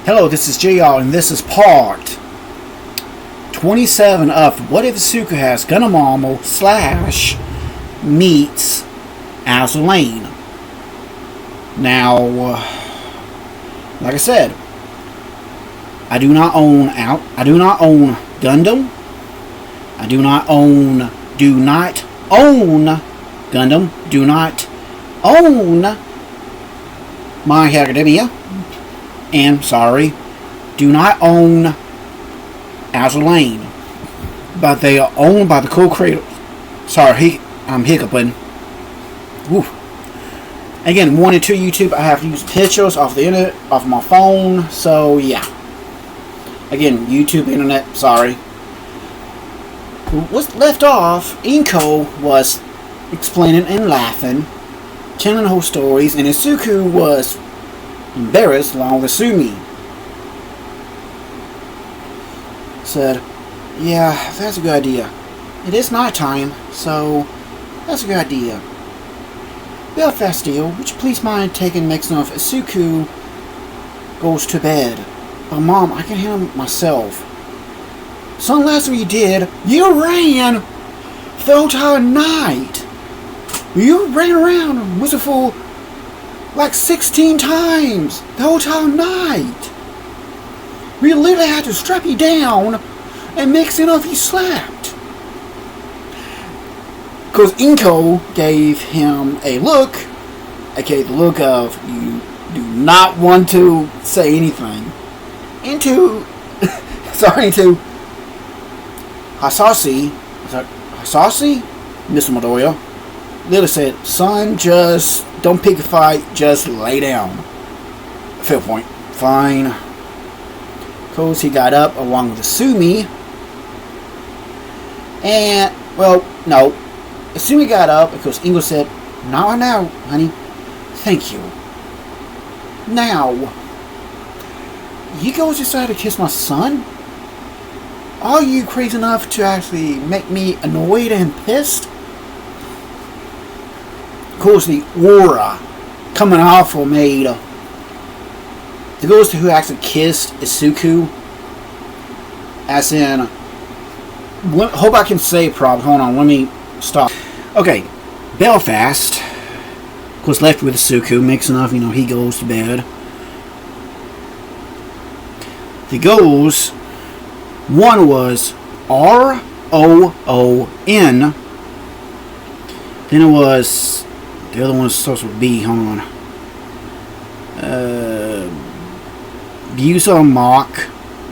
Hello, this is JR, and this is part 27 of What If Izuku Has Gundam Armor / meets Azur. Now, like I said, I do not own Gundam. I do not own Gundam. Do not own My Hero Academia. And, do not own Azur, but they are owned by the co-creators. Sorry, I'm hiccuping. Woo. Again, 1 and 2 YouTube, I have to use pictures off the internet, off my phone, so yeah. Again, YouTube, internet, sorry. What's left off, Inko was explaining and laughing, telling the whole stories, and Izuku was embarrassed along with Sumi. Said, yeah, that's a good idea. It is night time, so that's a good idea. Belfast deal, would you please mind taking next enough Izuku goes to bed? But Mom, I can handle it myself. Son, last week you did, you ran the entire night. You ran around wistful like 16 times the whole entire night. We literally had to strap you down and make enough you slept. Because Inko gave him a look, aka the look of you do not want to say anything. Into Hasashi, Mr. Midoriya, literally said, son, just don't pick a fight, just lay down. Fair point. Fine. Because he got up along with Sumi. And, well, no. Sumi got up because Ingo said, not right now, honey. Thank you. Now, you guys decided to kiss my son? Are you crazy enough to actually make me annoyed and pissed? Of course, the aura coming off of made the ghost who actually kissed Izuku, as in, hope I can say it properly. Hold on, let me stop. Okay, Belfast, of course, left with Izuku, makes enough, he goes to bed. The goals, one was R-O-O-N, then it was, the other one starts with B, hold on. Busamark,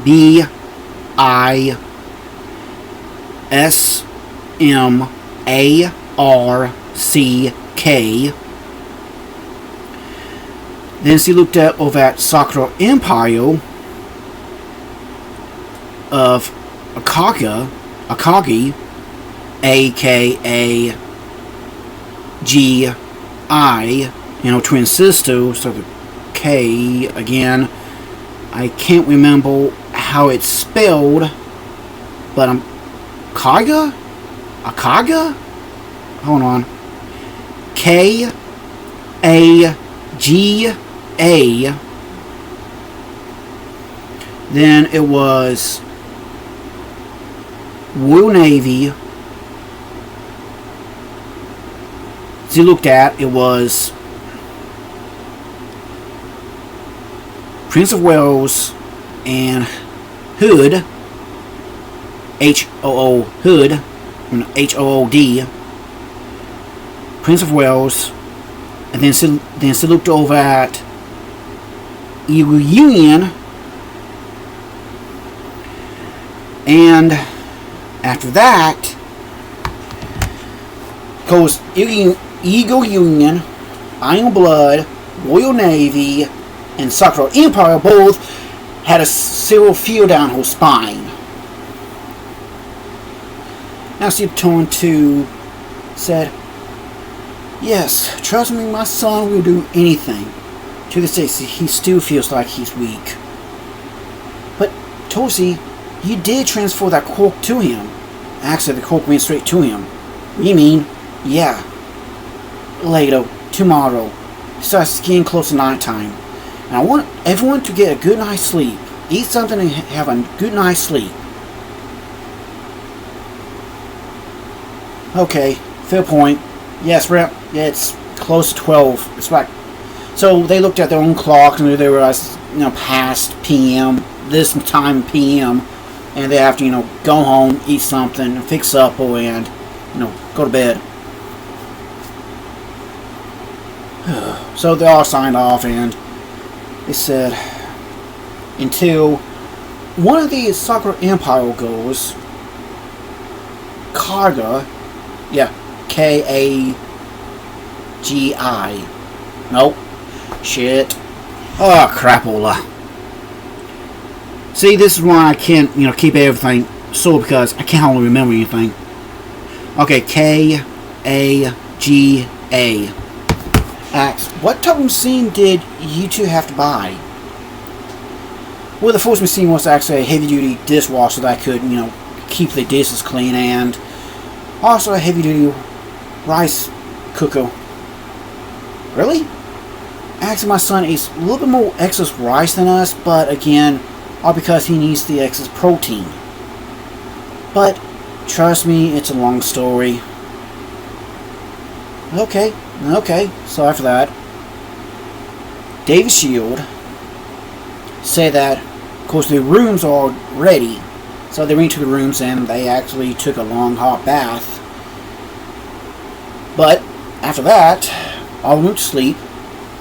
B-I-S-M-A-R-C-K. Then she looked up over at Sakura Empire of Akagi, aka G-I, twin sister, so the K again. I can't remember how it's spelled, but I'm Akaga? Hold on. K-A-G-A. Then it was Royal Navy. As you looked at, it was Prince of Wales and Hood, H-O-O, Hood, H-O-O-D, Prince of Wales, and then she looked over at Union, and after that, goes Eagle Union, Iron Blood, Royal Navy, and Sakura Empire both had a serial feel down her spine. Now she turned to, said, yes, trust me, my son will do anything. To this day, he still feels like he's weak. But, Toshi, you did transfer that cork to him. Actually, the cork went straight to him. You mean? Yeah. Later, tomorrow. It starts getting close to night time. And I want everyone to get a good night's sleep. Eat something and have a good night's sleep. Okay, fair point. Yes, yeah, it's close to 12. It's like, so they looked at their own clocks and they realized, past PM, this time PM, and they have to, go home, eat something, fix supper, and, go to bed. So they all signed off, and they said, until one of the Sakura Empire goes, Kaga, yeah, Kagi. Nope. Shit. Oh, crapola. See, this is why I can't, keep everything so, because I can't hardly remember anything. Okay, Kaga. Asks, what type of machine did you two have to buy? Well, the first machine was actually a heavy-duty dishwasher that could, keep the dishes clean, and also a heavy-duty rice cooker. Really? Actually, my son eats a little bit more excess rice than us, but again, all because he needs the excess protein. But trust me, it's a long story. Okay, so after that, David Shield said that, of course, the rooms are ready. So they went to the rooms and they actually took a long hot bath. But after that, all went to sleep,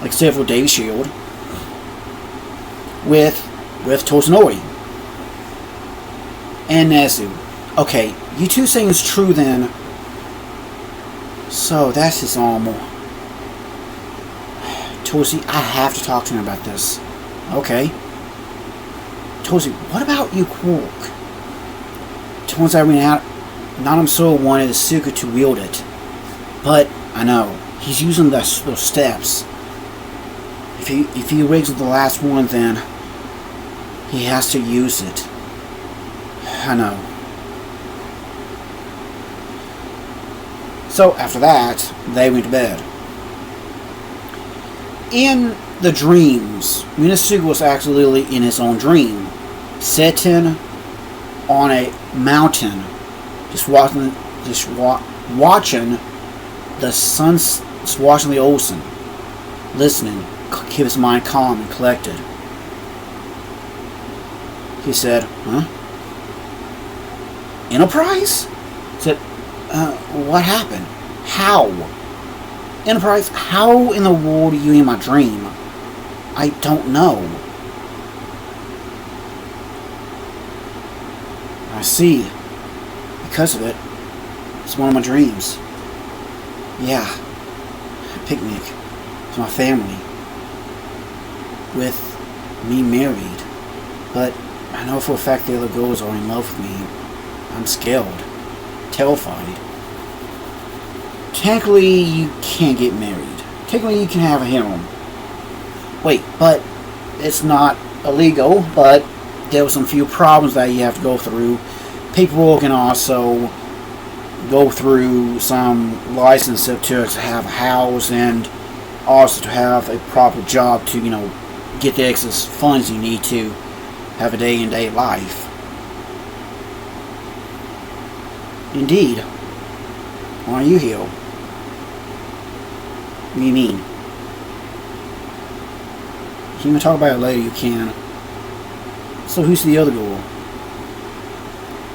like several David Shield, with Tosanori and Nezu. Okay, you two saying it's true then. So that's his armor. Tosi, I have to talk to him about this. Okay. Tosi, what about you, Quark? Turns out Nanam Soul wanted Izuku to wield it. But, I know, he's using those steps. If he rigs the last one, then he has to use it. I know. So, after that, they went to bed. In the dreams, Minazuka was actually in his own dream, sitting on a mountain, just watching the sun, just watching the ocean, listening, keep his mind calm and collected. He said, "Huh? Enterprise?" He said, "What happened? How? Enterprise, how in the world are you in my dream? I don't know." I see. Because of it, it's one of my dreams. Yeah. A picnic with my family. With me married. But I know for a fact the other girls are in love with me. I'm scared. Terrified. Technically, you can't get married. Technically, you can have a harem. Wait, but it's not illegal, but there were some few problems that you have to go through. Paperwork and also go through some license to have a house and also to have a proper job to, get the excess funds you need to have a day-in-day life. Indeed. Why are you here? What do you mean? If you want to talk about it later, you can. So who's the other girl?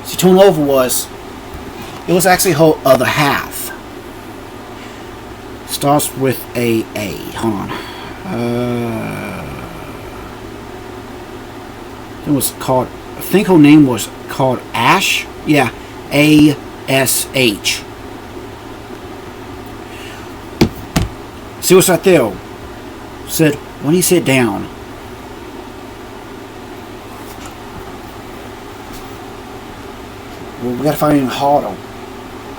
See, Tonova it was actually her other half. Starts with A. Hold on. It was called, I think her name was called Ash? Yeah, ASH. See what's right there? Said, when you sit down. Well, we gotta fight even harder.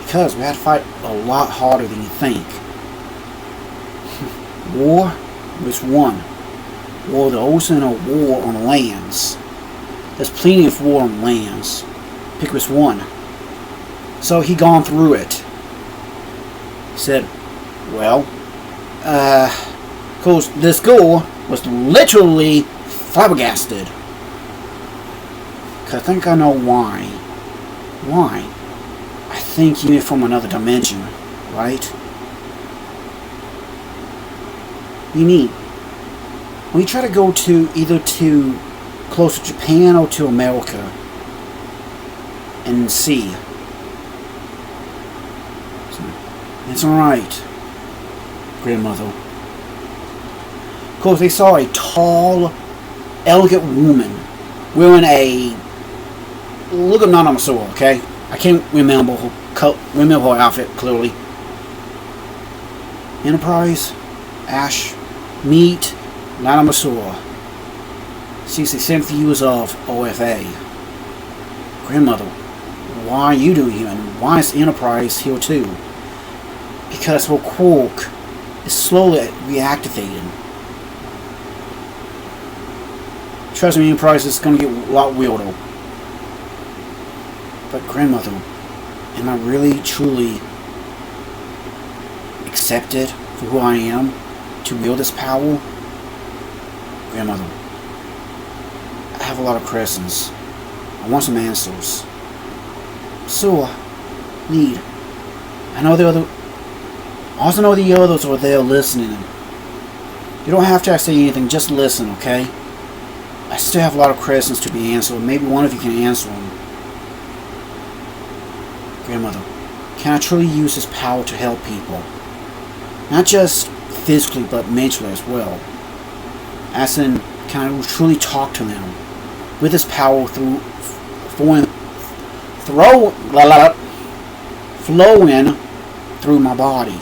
Because we have to fight a lot harder than you think. War was won. War of the ocean or war on the lands. There's plenty of war on lands. Pick which one. So he gone through it. He said, well, of course, this girl, was literally flabbergasted. 'Cause I think I know why. Why? I think you're from another dimension, right? You mean, when you try to go to either to close to Japan or to America and see. It's alright, grandmother. Of course, they saw a tall, elegant woman wearing a look of non-Amazur, okay? I can't remember her outfit clearly. Enterprise, Ash, meet non-Amazur. She's the 7th user of OFA. Grandmother, why are you doing here, and why is Enterprise here too? Because her quark is slowly reactivating. Trust me, Enterprise is going to get a lot weirder. But grandmother, am I really, truly accepted for who I am to wield this power? Grandmother, I have a lot of questions. I want some answers. So, need. I also know the others are there listening. You don't have to say anything, just listen, okay? I still have a lot of questions to be answered. Maybe one of you can answer them. Grandmother, can I truly use this power to help people? Not just physically, but mentally as well. As in, can I truly talk to them with this power flowing through my body?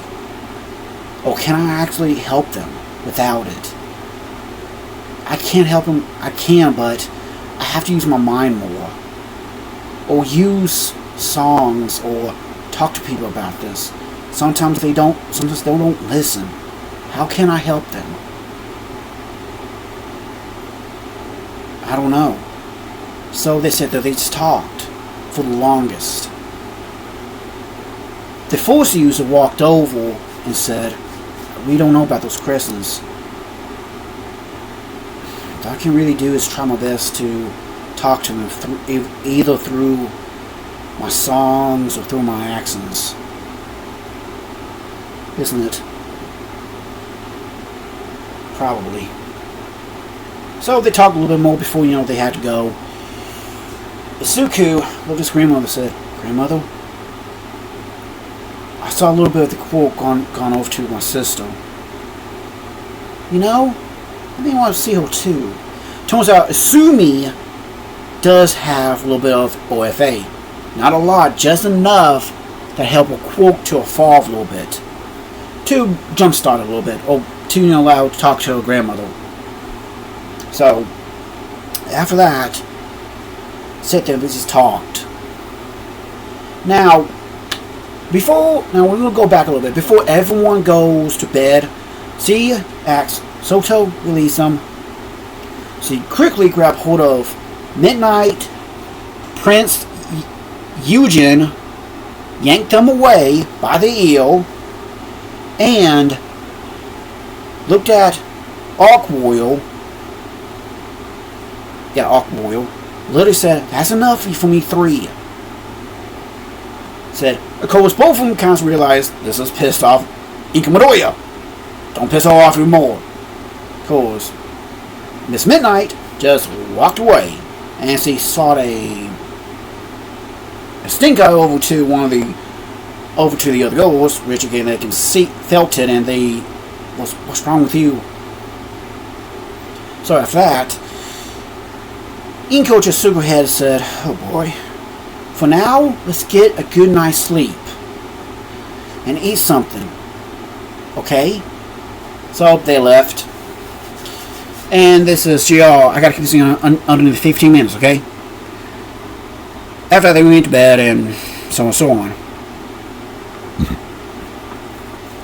Or can I actually help them without it? I can't help them. I can, but I have to use my mind more. Or use songs or talk to people about this. Sometimes they don't listen. How can I help them? I don't know. So they said that they just talked for the longest. The Force user walked over and said, we don't know about those questions. What I can really do is try my best to talk to them either through my songs or through my accents. Isn't it? Probably. So they talked a little bit more before, they had to go. Izuku, Lotus' grandmother, said, Grandmother, I saw a little bit of the quark gone over to my sister. I may want to see her too. Turns out Asumi does have a little bit of OFA. Not a lot, just enough to help her quark to evolve a little bit. To jumpstart a little bit, or to allow to talk to her grandmother. So, after that, sit there and just talked. Now, we're going to go back a little bit. Before everyone goes to bed, she asks Soto release them. She quickly grabbed hold of Midnight, Prince Eugen, yanked them away by the eel, and looked at Arcboil. Yeah, Arcboil. Literally said, that's enough for me 3. Said, of course, both of them kind of realized this is pissed off Inka Midoriya. Don't piss her off anymore. Of course, Miss Midnight just walked away, and she sought a stink eye over to the other girls, which again they felt it, and they, what's wrong with you? So after that, Inko just shook her head and said, oh boy, for now, let's get a good night's sleep and eat something, okay? So they left, and this is GR. I gotta keep this thing under 15 minutes, okay? After that, they went to bed and so on and so on.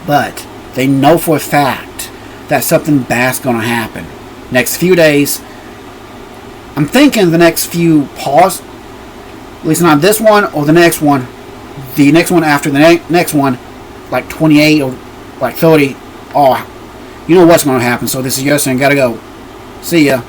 But they know for a fact that something bad's gonna happen. Next few days, I'm thinking the next few pause, at least not this one or the next one after the next one, like 28 or like 30, or You know what's going to happen, so this is your son. Gotta go. See ya.